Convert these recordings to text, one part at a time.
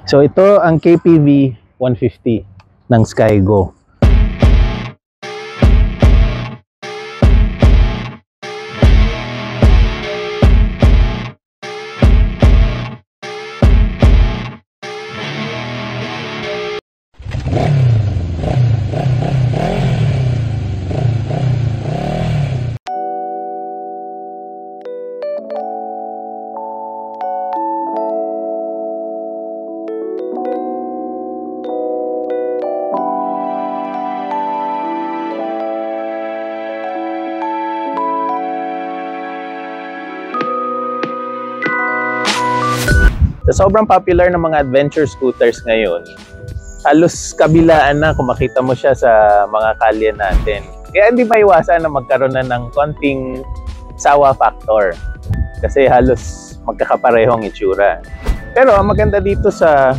So ito ang KPV 150 ng Skygo. Sa sobrang popular ng mga adventure scooters ngayon, halos kabilaan na kung makita mo siya sa mga kalye natin. Kaya hindi maiwasan na magkaroon na ng konting sawa factor. Kasi halos magkakaparehong itsura. Pero ang maganda dito sa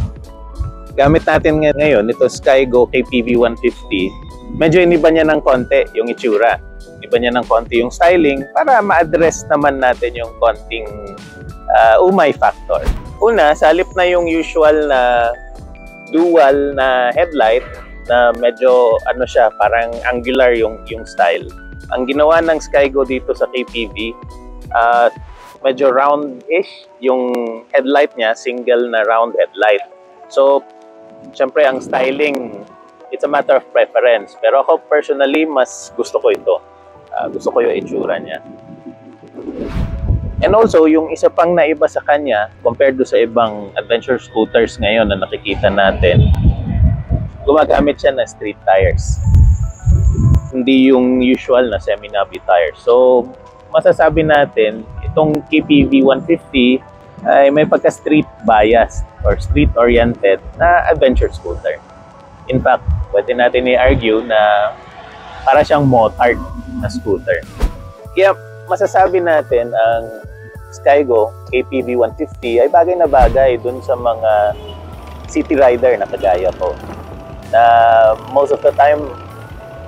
gamit natin ngayon, ito Skygo KPV 150, medyo iniba niya ng konti yung itsura. Iniba niya ng konti yung styling para ma-address naman natin yung konting umay factor. Una, sa halip na yung usual na dual na headlight na medyo ano siya, parang angular yung style. Ang ginawa ng Skygo dito sa KPV, medyo round-ish yung headlight niya, single na round headlight. So, syempre ang styling, it's a matter of preference. Pero ako personally, mas gusto ko ito. Gusto ko yung itsura niya. And also, yung isa pang naiba sa kanya, compared do sa ibang adventure scooters ngayon na nakikita natin, gumagamit siya ng street tires. Hindi yung usual na semi-nubby tires. So, masasabi natin, itong KPV 150 ay may pagka-street biased or street-oriented na adventure scooter. In fact, pwede natin i-argue na para siyang motard na scooter. Kaya masasabi natin ang Skygo KPV 150 ay bagay na bagay dun sa mga city rider na kagaya ko. Na most of the time,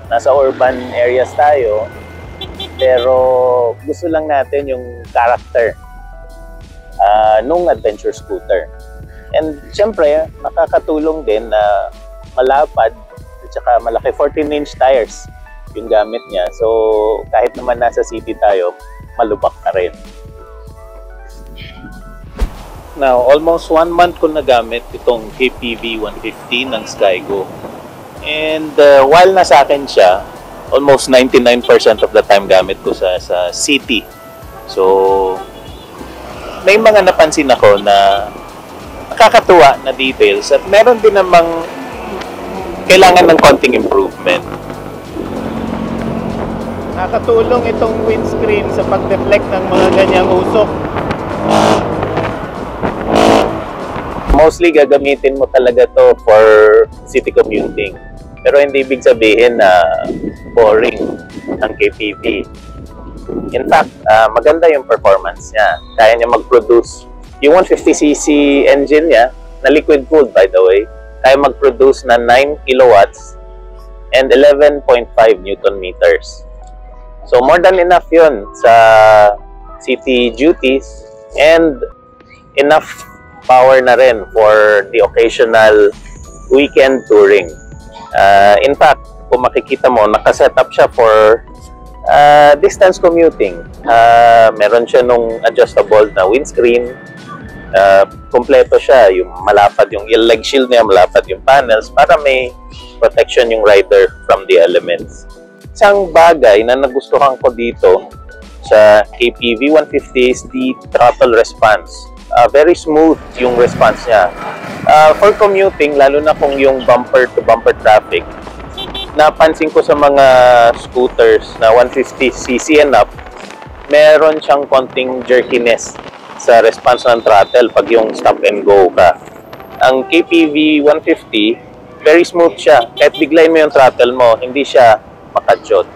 nasa urban areas tayo, pero gusto lang natin yung character nung adventure scooter. And syempre, nakakatulong din na malapad at saka malaki 14-inch tires yung gamit niya. So, kahit naman nasa city tayo, malubak na rin. Now, almost 1 month ko nagamit itong KPV 150 ng Skygo. And while nasa akin siya, almost 99% of the time gamit ko sa city. So, may mga napansin ako na nakakatuwa na details at meron din namang kailangan ng konting improvement. Nakatulong itong windscreen sa pag-deflect ng mga ganyang usok. Mostly gagamitin mo talaga to for city commuting. Pero hindi ibig sabihin na boring ang KPV. In fact, maganda yung performance niya. Kaya niya mag-produce. Yung 150cc engine niya, na liquid cooled by the way, kaya mag-produce na 9 kilowatts and 11.5 Newton meters. So more than enough yun sa city duties and enough power na rin for the occasional weekend touring. In fact, kung makikita mo, nakaset up siya for distance commuting. Meron siya nung adjustable na windscreen. Kompleto siya, yung malapad yung leg shield niya, malapad yung panels para may protection yung rider from the elements. Isang bagay na nagustuhan ko dito sa KPV 150 is the throttle response. Very smooth yung response niya. For commuting, lalo na kung yung bumper-to-bumper traffic, napansin ko sa mga scooters na 150cc and up, meron siyang konting jerkiness sa response ng throttle pag yung stop and go ka. Ang KPV 150, very smooth siya. Kahit biglayin mo yung throttle mo, hindi siya makadyot.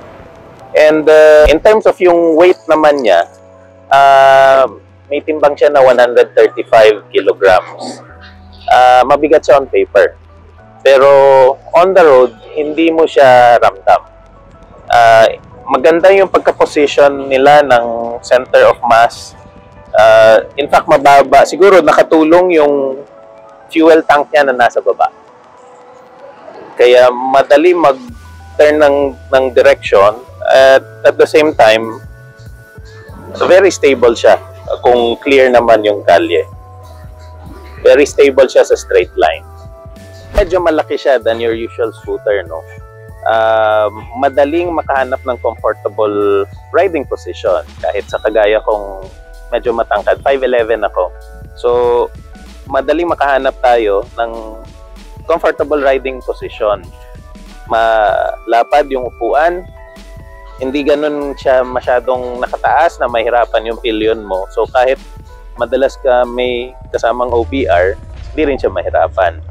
And in terms of yung weight naman niya, may timbang siya na 135 kilograms. Mabigat siya on paper. Pero on the road, hindi mo siya ramdam. Maganda yung pagka-position nila ng center of mass. In fact, mababa. Siguro nakatulong yung fuel tank niya na nasa baba. Kaya madali mag-turn ng direction at the same time, very stable siya kung clear naman yung kalye. Very stable siya sa straight line. Medyo malaki siya than your usual scooter, no? Madaling makahanap ng comfortable riding position kahit sa kagaya kong medyo matangkad, 5'11 ako. So, madaling makahanap tayo ng comfortable riding position. Malapad yung upuan, hindi ganun siya masyadong nakataas na mahirapan yung pillion mo. So, kahit madalas ka may kasamang OBR, hindi rin siya mahirapan.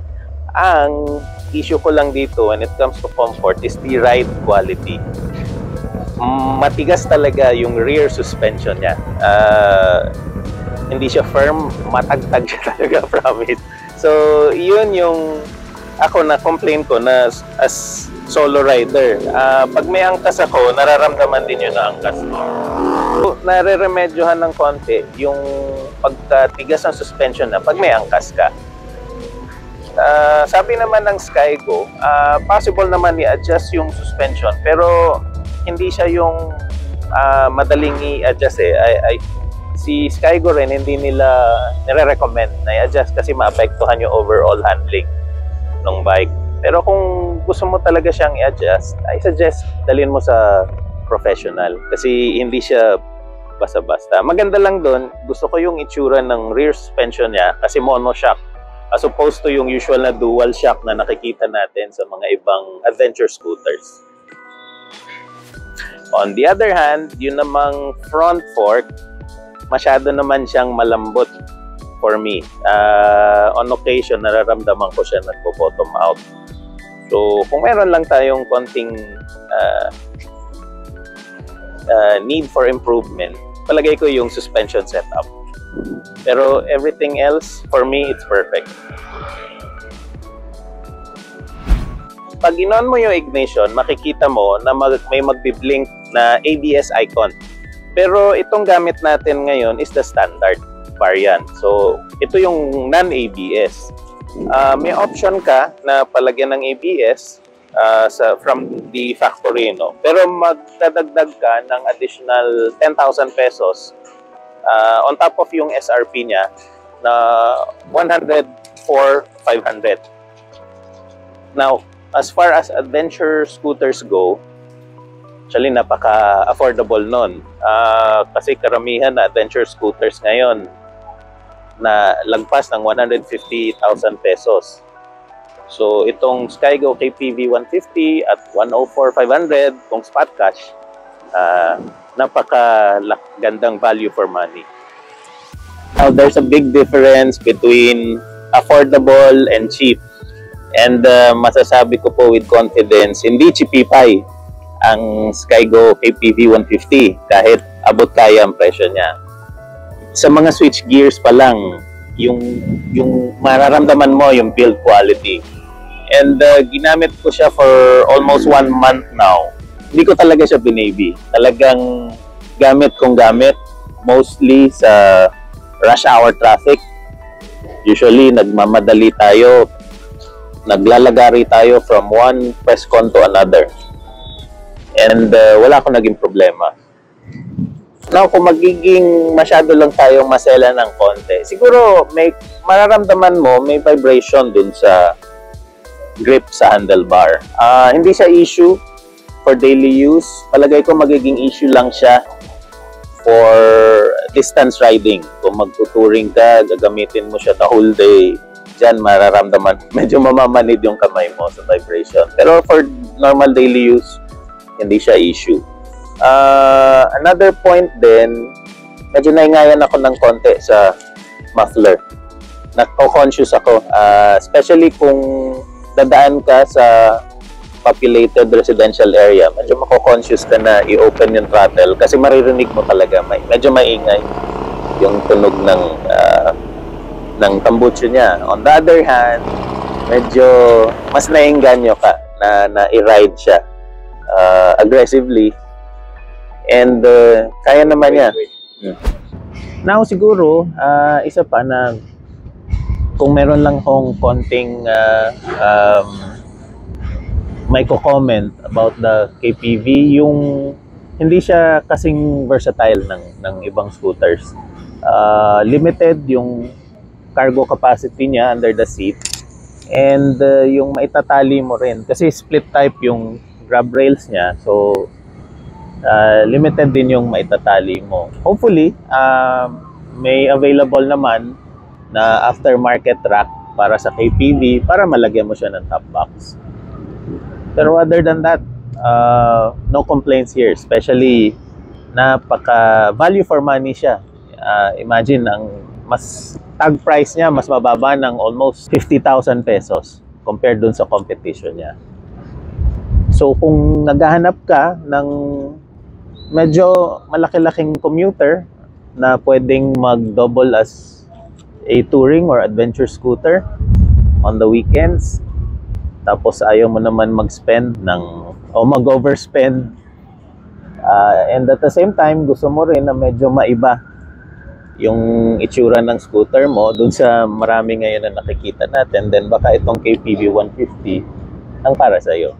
Ang issue ko lang dito when it comes to comfort is the ride quality. Matigas talaga yung rear suspension niya. Hindi siya firm, matagtag siya talaga, promise. So, yun yung ako na-complain ko na as solo rider. Pag may angkas ako, nararamdaman din yun na angkas. So, nare-remedyohan ng konti yung pagkatigas ng suspension na pag may angkas ka. Sabi naman ng Skygo, possible naman i-adjust yung suspension pero hindi siya yung madaling i-adjust eh. Si Skygo rin hindi nila nire-recommend na i-adjust kasi maapektuhan yung overall handling ng bike. Pero kung gusto mo talaga siyang i-adjust, I suggest dalhin mo sa professional kasi hindi siya basta-basta. Maganda lang doon, gusto ko yung itsura ng rear suspension niya kasi monoshock as opposed to yung usual na dual shock na nakikita natin sa mga ibang adventure scooters. On the other hand, yun namang front fork, masyado naman siyang malambot for me. On occasion, nararamdaman ko siya nagpo-bottom out. So, kung meron lang tayong konting need for improvement, palagay ko yung suspension setup. Pero everything else, for me, it's perfect. Pag inon mo yung ignition, makikita mo na may magbi-blink na ABS icon. Pero itong gamit natin ngayon is the standard variant. So, ito yung non-ABS. May option ka na palagyan ng ABS from the factory, no? Pero magdadagdag ka ng additional 10,000 pesos on top of yung SRP niya na 104,500. Now, as far as adventure scooters go, actually napaka-affordable nun. Kasi karamihan na adventure scooters ngayon na lagpas ng 150,000 pesos. So, itong Skygo KPV 150 at 104,500 kung spot cash, napaka-gandang value for money. Now, there's a big difference between affordable and cheap. And masasabi ko po with confidence, hindi cheapify ang Skygo KPV 150 kahit abot kaya ang presyo niya. Sa mga switch gears pa lang, yung mararamdaman mo yung build quality. And ginamit ko siya for almost 1 month now. Hindi ko talaga siya binaby. Talagang gamit kong gamit, mostly sa rush hour traffic. Usually, nagmamadali tayo, naglalagari tayo from one press con to another. And wala akong naging problema. Now, kung magiging masyado lang tayong masela ng konti, siguro may mararamdaman mo, may vibration dun sa grip sa handlebar. Hindi siya issue for daily use. Palagay ko magiging issue lang siya for distance riding. Kung magtuturing ka, gagamitin mo siya the whole day, dyan mararamdaman, medyo mamamanid yung kamay mo sa vibration. Pero for normal daily use, hindi siya issue. Another point din, medyo naingayan ako ng konti sa muffler. Nako-conscious ako, especially kung dadaan ka sa populated residential area, medyo mako-conscious ka na i-open yung throttle kasi maririnig mo talaga, medyo maingay yung tunog ng tambucho niya. On the other hand, medyo mas nainganyo ka na i-ride siya aggressively and kaya naman niya. Now siguro, isa pa na kung meron lang akong konting may comment about the KPV, yung hindi siya kasing versatile ng ibang scooters. Limited yung cargo capacity niya under the seat, and yung maitatali mo rin kasi split type yung grab rails niya, so limited din yung maitatali mo. Hopefully may available naman na aftermarket rack para sa KPV para malagyan mo siya ng top box. Pero other than that, no complaints here. Especially, napaka value for money siya. Imagine, ang mas tag price niya, mas mababa ng almost 50,000 pesos compared dun sa competition niya. So, kung naghahanap ka ng medyo malaki-laking commuter na pwedeng mag-double as a touring or adventure scooter on the weekends, tapos ayaw mo naman mag-spend o mag-overspend, and at the same time gusto mo rin na medyo maiba yung itsura ng scooter mo dun sa marami ngayon na nakikita natin, then baka itong KPV 150 ang para sa'yo.